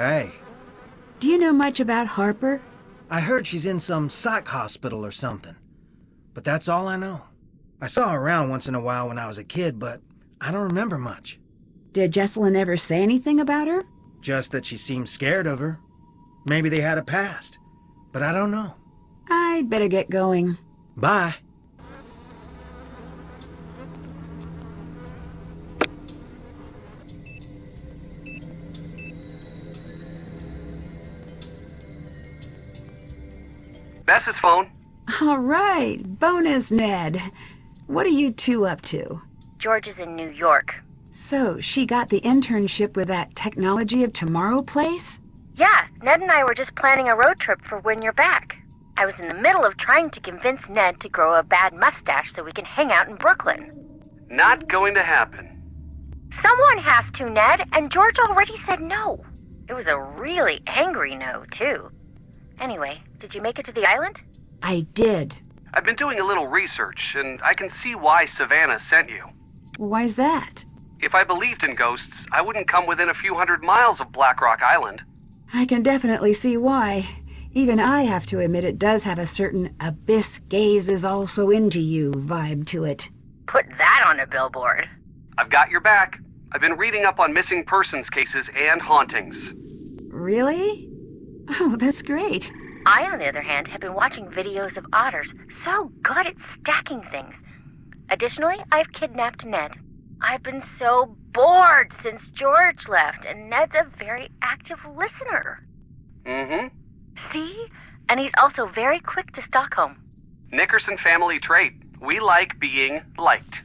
Hey, Do you know much about Harper? I heard she's in some psych hospital or something. But that's all I know. I saw her around once in a while when I was a kid, but I don't remember much. Did Jesselyn ever say anything about her? Just that she seemed scared of her. Maybe they had a past, but I don't know. I'd better get going. Bye. Bess's phone. All right, bonus, Ned. What are you two up to? George is in New York. So, she got the internship with that Technology of Tomorrow place? Yeah, Ned and I were just planning a road trip for when you're back. I was in the middle of trying to convince Ned to grow a bad mustache so we can hang out in Brooklyn. Not going to happen. Someone has to, Ned, and George already said no. It was a really angry no, too. Anyway, did you make it to the island? I did. I've been doing a little research, and I can see why Savannah sent you. Why's that? If I believed in ghosts, I wouldn't come within a few hundred miles of Black Rock Island. I can definitely see why. Even I have to admit it does have a certain abyss gaze is also into you vibe to it. Put that on a billboard. I've got your back. I've been reading up on missing persons cases and hauntings. Really? Oh, that's great. I, on the other hand, have been watching videos of otters so good at stacking things. Additionally, I've kidnapped Ned. I've been so bored since George left, and Ned's a very active listener. Mm-hmm. See? And he's also very quick to Stockholm. Nickerson family trait. We like being liked.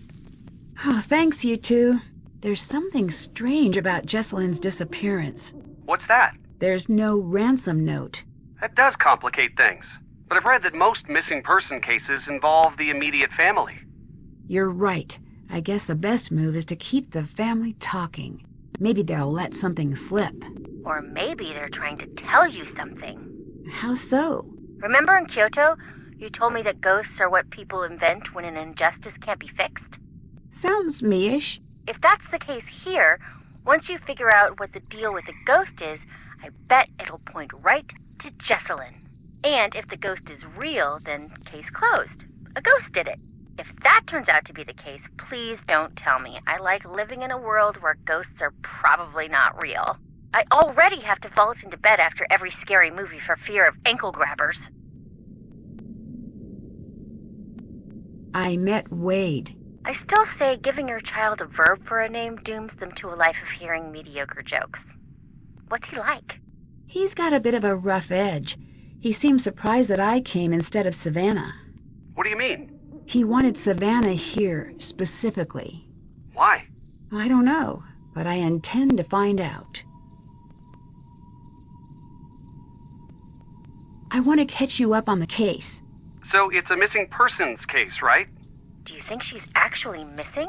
Oh, thanks, you two. There's something strange about Jesselyn's disappearance. What's that? There's no ransom note. That does complicate things. But I've read that most missing person cases involve the immediate family. You're right. I guess the best move is to keep the family talking. Maybe they'll let something slip. Or maybe they're trying to tell you something. How so? Remember in Kyoto, you told me that ghosts are what people invent when an injustice can't be fixed? Sounds me-ish. If that's the case here, once you figure out what the deal with the ghost is, I bet it'll point right to Jesselyn. And if the ghost is real, then case closed. A ghost did it. If that turns out to be the case, please don't tell me. I like living in a world where ghosts are probably not real. I already have to vault into bed after every scary movie for fear of ankle grabbers. I met Wade. I still say giving your child a verb for a name dooms them to a life of hearing mediocre jokes. What's he like? He's got a bit of a rough edge. He seemed surprised that I came instead of Savannah. What do you mean? He wanted Savannah here, specifically. Why? I don't know, but I intend to find out. I want to catch you up on the case. So it's a missing persons case, right? Do you think she's actually missing?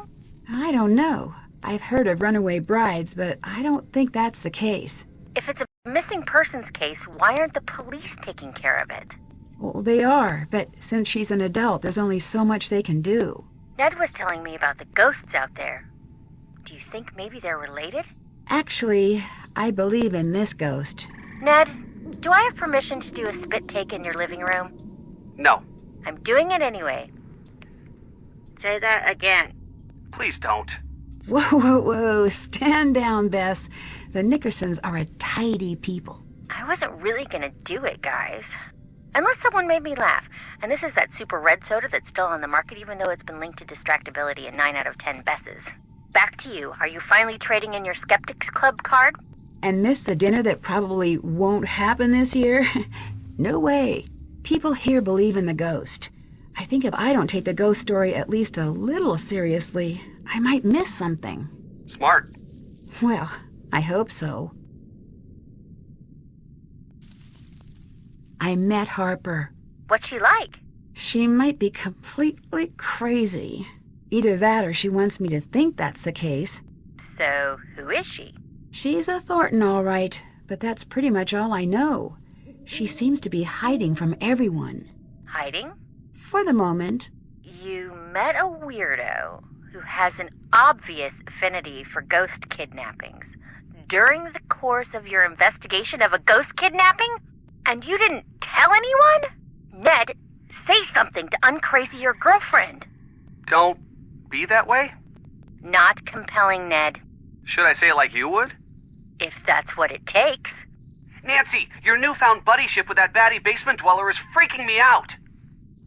I don't know. I've heard of runaway brides, but I don't think that's the case. If it's a missing persons case, why aren't the police taking care of it? Well, they are, but since she's an adult, there's only so much they can do. Ned was telling me about the ghosts out there. Do you think maybe they're related? Actually, I believe in this ghost. Ned, do I have permission to do a spit take in your living room? No. I'm doing it anyway. Say that again. Please don't. Whoa, whoa, whoa. Stand down, Bess. The Nickersons are a tidy people. I wasn't really gonna do it, guys. Unless someone made me laugh. And this is that super red soda that's still on the market even though it's been linked to distractibility in 9 out of 10 Besses. Back to you. Are you finally trading in your Skeptics Club card? And miss the dinner that probably won't happen this year? No way. People here believe in the ghost. I think if I don't take the ghost story at least a little seriously, I might miss something. Smart. Well, I hope so. I met Harper. What's she like? She might be completely crazy. Either that or she wants me to think that's the case. So, who is she? She's a Thornton, all right, but that's pretty much all I know. She seems to be hiding from everyone. Hiding? For the moment. You met a weirdo who has an obvious affinity for ghost kidnappings. during the course of your investigation of a ghost kidnapping? And you didn't tell anyone? Ned, say something to uncrazy your girlfriend. Don't be that way? Not compelling, Ned. Should I say it like you would? If that's what it takes. Nancy, your newfound buddyship with that batty basement dweller is freaking me out.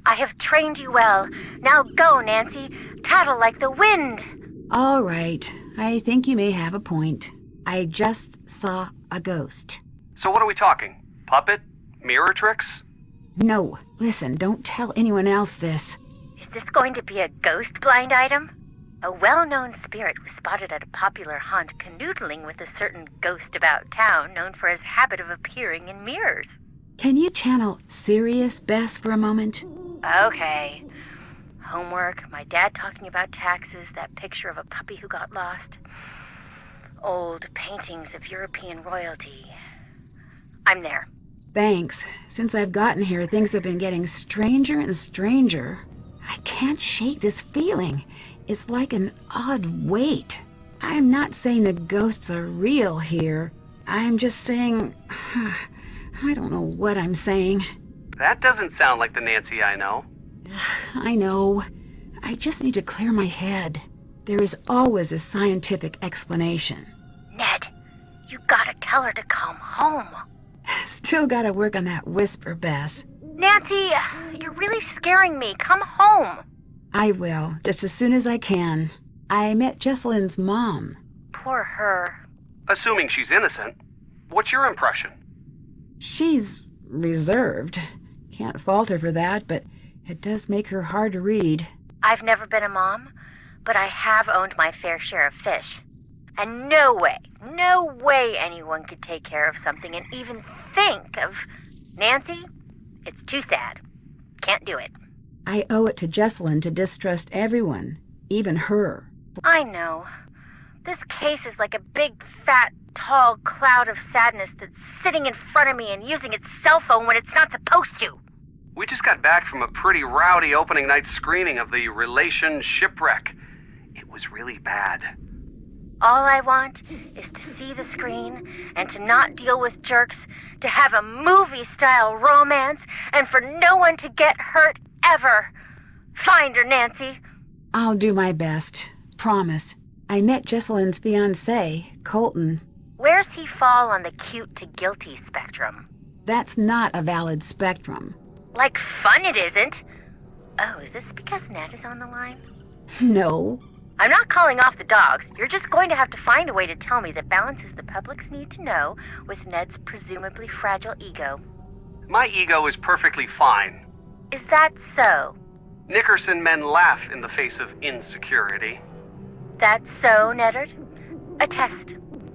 I have trained you well. Now go, Nancy. Tattle like the wind. All right. I think you may have a point. I just saw a ghost. So what are we talking? Puppet? Mirror tricks? No. Listen, don't tell anyone else this. Is this going to be a ghost blind item? A well-known spirit was spotted at a popular haunt canoodling with a certain ghost about town known for his habit of appearing in mirrors. Can you channel serious Bess for a moment? Okay. Homework, my dad talking about taxes, that picture of a puppy who got lost. Old paintings of European royalty. I'm there. Thanks. Since I've gotten here, things have been getting stranger and stranger. I can't shake this feeling. It's like an odd weight. I'm not saying the ghosts are real here. I'm just saying... I don't know what I'm saying. That doesn't sound like the Nancy I know. I know. I just need to clear my head. There is always a scientific explanation. Ned, you gotta tell her to come home. Still gotta work on that whisper, Bess. Nancy, you're really scaring me. Come home. I will, just as soon as I can. I met Jesselyn's mom. Poor her. Assuming she's innocent, what's your impression? She's reserved. Can't fault her for that, but it does make her hard to read. I've never been a mom, but I have owned my fair share of fish. And no way anyone could take care of something and even think of... Nancy, it's too sad. Can't do it. I owe it to Jesselyn to distrust everyone, even her. I know. This case is like a big, fat, tall cloud of sadness that's sitting in front of me and using its cell phone when it's not supposed to. We just got back from a pretty rowdy opening night screening of the Relation Shipwreck. It was really bad. All I want is to see the screen and to not deal with jerks, to have a movie-style romance, and for no one to get hurt ever. Find her, Nancy. I'll do my best. Promise. I met Jesselyn's fiancé, Colton. Where's he fall on the cute to guilty spectrum? That's not a valid spectrum. Like fun it isn't. Oh, is this because Ned is on the line? No. I'm not calling off the dogs. You're just going to have to find a way to tell me that balances the public's need to know with Ned's presumably fragile ego. My ego is perfectly fine. Is that so? Nickerson men laugh in the face of insecurity. That's so, Neddard? A test.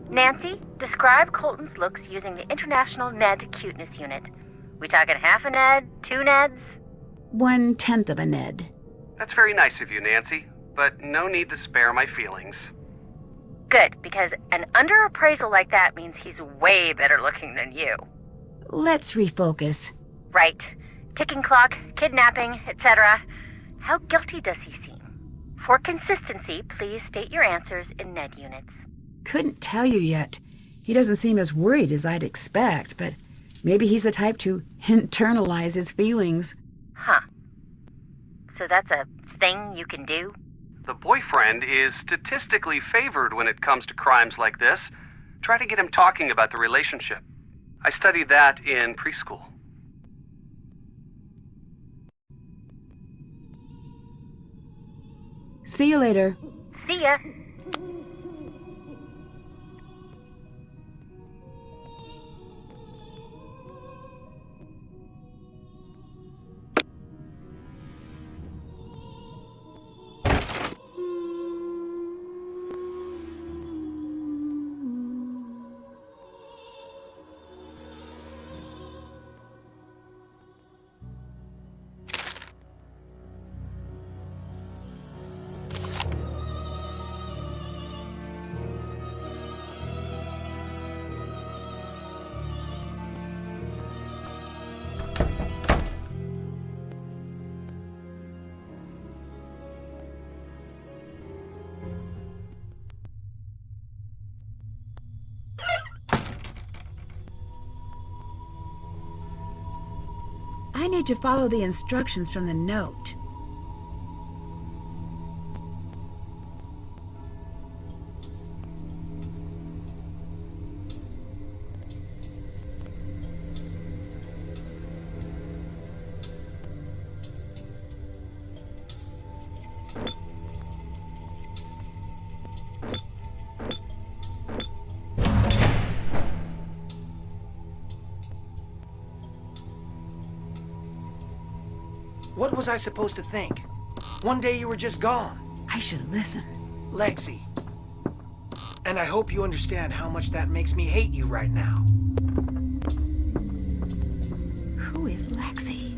Nancy, describe Colton's looks using the International Ned Cuteness Unit. We talking half a Ned? 2 Neds? 1/10 of a Ned. That's very nice of you, Nancy, but no need to spare my feelings. Good, because an underappraisal like that means he's way better looking than you. Let's refocus. Right. Ticking clock, kidnapping, etc. How guilty does he seem? For consistency, please state your answers in Ned units. Couldn't tell you yet. He doesn't seem as worried as I'd expect, but maybe he's the type to internalize his feelings. Huh. So that's a thing you can do? The boyfriend is statistically favored when it comes to crimes like this. Try to get him talking about the relationship. I studied that in preschool. See you later. See ya. I need to follow the instructions from the note. What was I supposed to think? One day you were just gone. I should listen. Lexi. And I hope you understand how much that makes me hate you right now. Who is Lexi?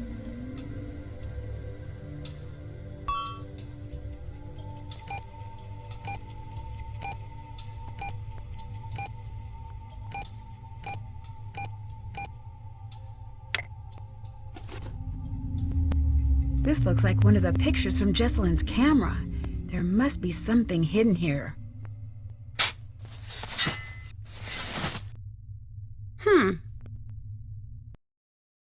This looks like one of the pictures from Jesselin's camera. There must be something hidden here.